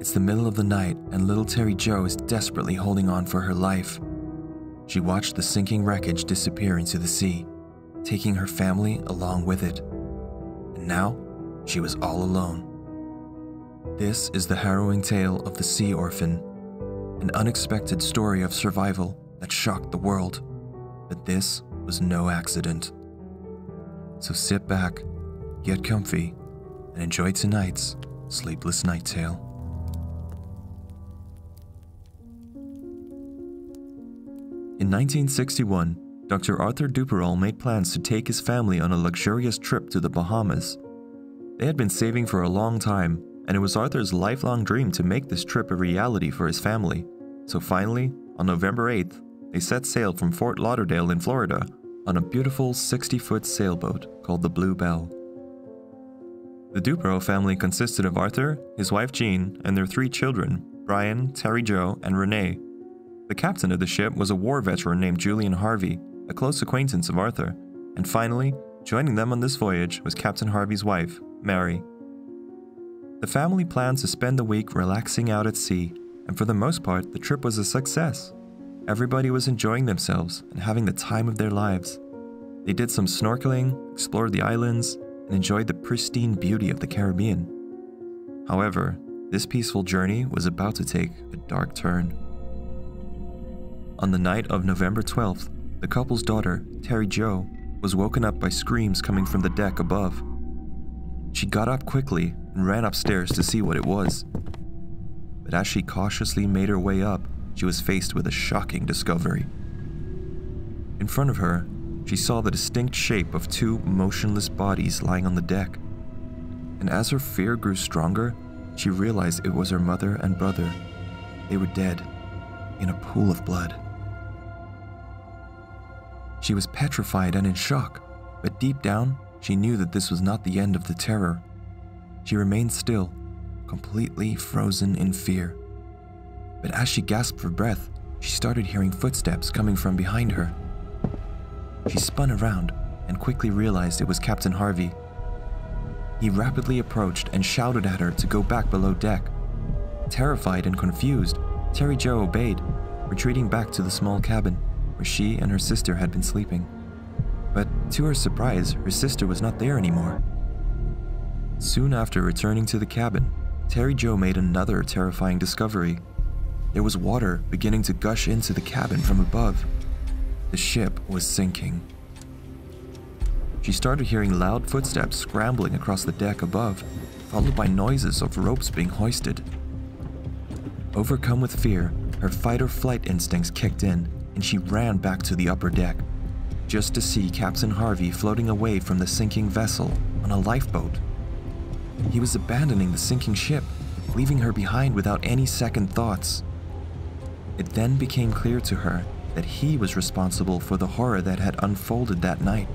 It's the middle of the night and little Terry Jo is desperately holding on for her life. She watched the sinking wreckage disappear into the sea, taking her family along with it. And now, she was all alone. This is the harrowing tale of the Sea Orphan, an unexpected story of survival that shocked the world. But this was no accident. So sit back, get comfy, and enjoy tonight's Sleepless Night Tale. In 1961, Dr. Arthur Duperrault made plans to take his family on a luxurious trip to the Bahamas. They had been saving for a long time, and it was Arthur's lifelong dream to make this trip a reality for his family. So finally, on November 8th, they set sail from Fort Lauderdale in Florida on a beautiful 60-foot sailboat called the Blue Bell. The Duperrault family consisted of Arthur, his wife Jean, and their 3 children, Brian, Terry Jo, and Renee. The captain of the ship was a war veteran named Julian Harvey, a close acquaintance of Arthur, and finally, joining them on this voyage was Captain Harvey's wife, Mary. The family planned to spend the week relaxing out at sea, and for the most part, the trip was a success. Everybody was enjoying themselves and having the time of their lives. They did some snorkeling, explored the islands, and enjoyed the pristine beauty of the Caribbean. However, this peaceful journey was about to take a dark turn. On the night of November 12th, the couple's daughter, Terry Jo, was woken up by screams coming from the deck above. She got up quickly and ran upstairs to see what it was. But as she cautiously made her way up, she was faced with a shocking discovery. In front of her, she saw the distinct shape of 2 motionless bodies lying on the deck. And as her fear grew stronger, she realized it was her mother and brother. They were dead, in a pool of blood. She was petrified and in shock, but deep down, she knew that this was not the end of the terror. She remained still, completely frozen in fear. But as she gasped for breath, she started hearing footsteps coming from behind her. She spun around and quickly realized it was Captain Harvey. He rapidly approached and shouted at her to go back below deck. Terrified and confused, Terry Jo obeyed, retreating back to the small cabin where she and her sister had been sleeping. But to her surprise, her sister was not there anymore. Soon after returning to the cabin, Terry Jo made another terrifying discovery. There was water beginning to gush into the cabin from above. The ship was sinking. She started hearing loud footsteps scrambling across the deck above, followed by noises of ropes being hoisted. Overcome with fear, her fight-or-flight instincts kicked in, and she ran back to the upper deck, just to see Captain Harvey floating away from the sinking vessel on a lifeboat. He was abandoning the sinking ship, leaving her behind without any second thoughts. It then became clear to her that he was responsible for the horror that had unfolded that night.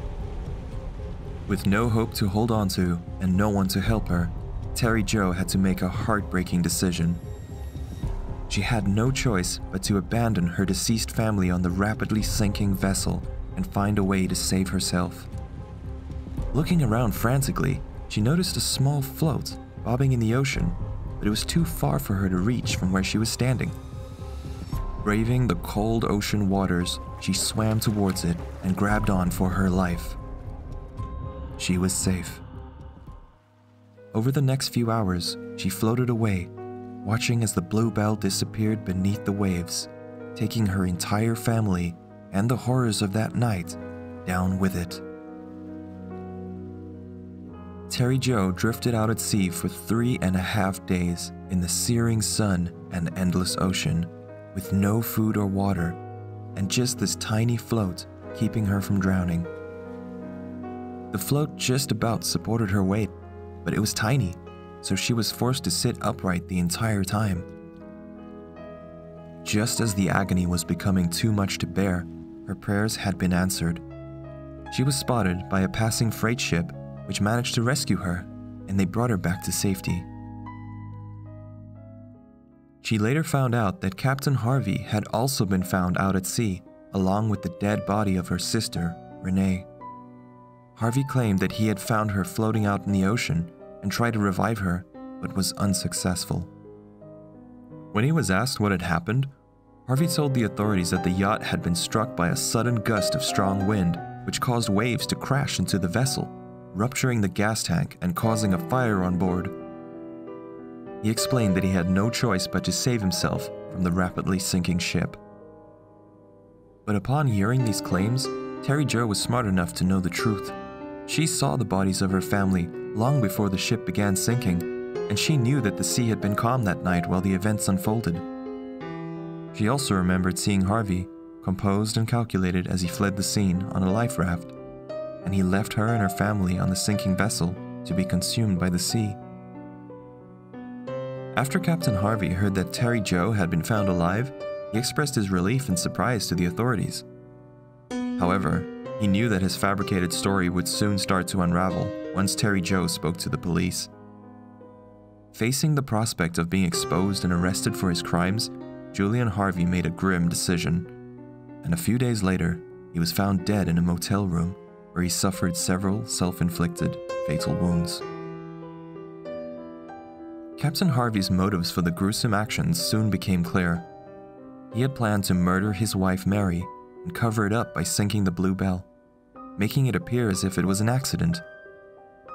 With no hope to hold on to and no one to help her, Terry Jo had to make a heartbreaking decision. She had no choice but to abandon her deceased family on the rapidly sinking vessel and find a way to save herself. Looking around frantically, she noticed a small float bobbing in the ocean, but it was too far for her to reach from where she was standing. Braving the cold ocean waters, she swam towards it and grabbed on for her life. She was safe. Over the next few hours, she floated away, watching as the Blue Bell disappeared beneath the waves, taking her entire family and the horrors of that night down with it. Terry Jo drifted out at sea for 3.5 days in the searing sun and endless ocean, with no food or water, and just this tiny float keeping her from drowning. The float just about supported her weight, but it was tiny, so she was forced to sit upright the entire time. Just as the agony was becoming too much to bear, her prayers had been answered. She was spotted by a passing freight ship, which managed to rescue her, and they brought her back to safety. She later found out that Captain Harvey had also been found out at sea, along with the dead body of her sister, Renee. Harvey claimed that he had found her floating out in the ocean and tried to revive her, but was unsuccessful. When he was asked what had happened, Harvey told the authorities that the yacht had been struck by a sudden gust of strong wind, which caused waves to crash into the vessel, rupturing the gas tank and causing a fire on board. He explained that he had no choice but to save himself from the rapidly sinking ship. But upon hearing these claims, Terry Jo was smart enough to know the truth. She saw the bodies of her family long before the ship began sinking, and she knew that the sea had been calm that night while the events unfolded. She also remembered seeing Harvey, composed and calculated as he fled the scene on a life raft, and he left her and her family on the sinking vessel to be consumed by the sea. After Captain Harvey heard that Terry Jo had been found alive, he expressed his relief and surprise to the authorities. However, he knew that his fabricated story would soon start to unravel once Terry Jo spoke to the police. Facing the prospect of being exposed and arrested for his crimes, Julian Harvey made a grim decision, and a few days later, he was found dead in a motel room where he suffered several self-inflicted fatal wounds. Captain Harvey's motives for the gruesome actions soon became clear. He had planned to murder his wife Mary and cover it up by sinking the Blue Bell, making it appear as if it was an accident.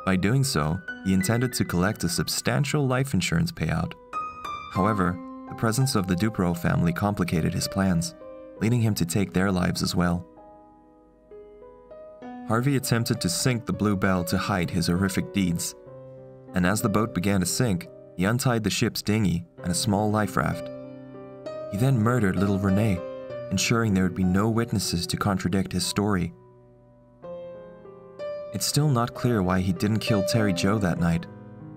By doing so, he intended to collect a substantial life insurance payout. However, the presence of the Duperrault family complicated his plans, leading him to take their lives as well. Harvey attempted to sink the Blue Bell to hide his horrific deeds, and as the boat began to sink, he untied the ship's dinghy and a small life raft. He then murdered little Renee, ensuring there would be no witnesses to contradict his story. It's still not clear why he didn't kill Terry Jo that night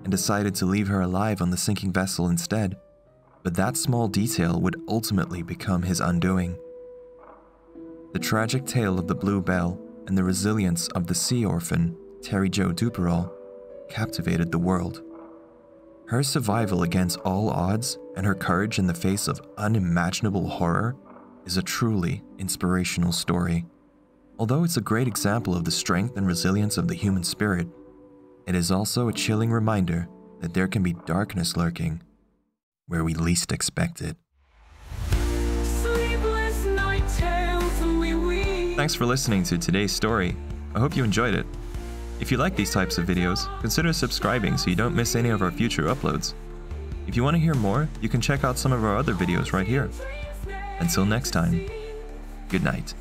and decided to leave her alive on the sinking vessel instead, but that small detail would ultimately become his undoing. The tragic tale of the Blue Bell and the resilience of the Sea Orphan, Terry Jo Duperrault, captivated the world. Her survival against all odds and her courage in the face of unimaginable horror is a truly inspirational story. Although it's a great example of the strength and resilience of the human spirit, it is also a chilling reminder that there can be darkness lurking where we least expect it. Sleepless Night Tales, Thanks for listening to today's story. I hope you enjoyed it. If you like these types of videos, consider subscribing so you don't miss any of our future uploads. If you want to hear more, you can check out some of our other videos right here. Until next time, good night.